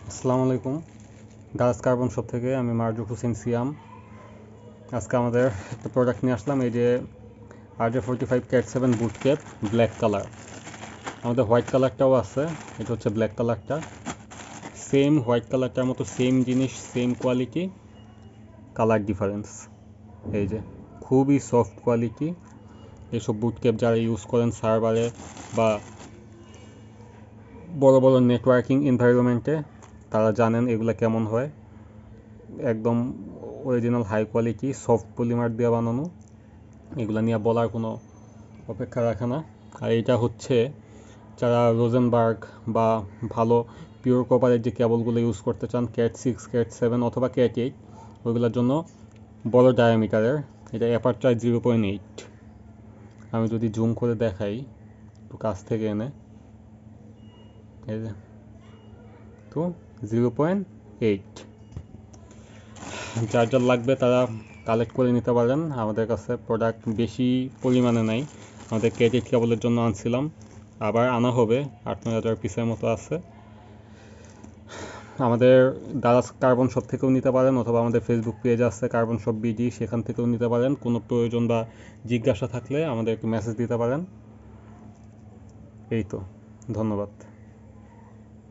আসসালামু আলাইকুম। Daraz carbon shop থেকে আমি মারজুক হোসেন সিয়াম। আজকে আমাদের একটা প্রোডাক্ট নিয়ে আসলাম, এই যে RJ45 ক্যাট 7 বুট ক্যাপ, ব্ল্যাক কালার। আমাদের হোয়াইট কালারটাও আছে, এটা হচ্ছে ব্ল্যাক কালারটা। সেম হোয়াইট কালারটার মতো সেম জিনিস, সেম কোয়ালিটি, কালার ডিফারেন্স। এই যে খুবই সফট কোয়ালিটি। এইসব বুট ক্যাপ যারা ইউজ করেন সার্ভারে বা বড় বড় নেটওয়ার্কিং এনভায়রনমেন্টে, তারা জানেন এগুলো কেমন হয়। একদম original high quality soft polymer দিয়ে বানানো, এগুলো নিয়ে বলার কোনো অপেক্ষা রাখে না। আর এটা হচ্ছে যারা রোজেনবার্গ বা ভালো পিওর কপারের যে কেবলগুলো ইউজ করতে চান, ক্যাট 6, ক্যাট 7 অথবা ক্যাট 8, ওইগুলোর জন্য বড় ডায়ামিটারের। এটা অ্যাপারচার 0.8। আমি যদি জুম করে দেখাই একটু কাছ থেকে এনে, এই যে তো 0.8। যার যার লাগবে তারা কালেক্ট করে নিতে পারেন। আমাদের কাছে প্রোডাক্ট বেশি পরিমাণে নাই, আমাদের ক্রেডিট কেবলের জন্য আনছিলাম, আবার আনা হবে। 8-9 হাজার পিসের মতো আছে। আমাদের দারাজ কার্বন শপ থেকেও নিতে পারেন, অথবা আমাদের ফেসবুক পেজ আছে কার্বন শপ বিডি, সেখান থেকেও নিতে পারেন। কোনো প্রয়োজন বা জিজ্ঞাসা থাকলে আমাদেরকে মেসেজ দিতে পারেন। এই তো, ধন্যবাদ।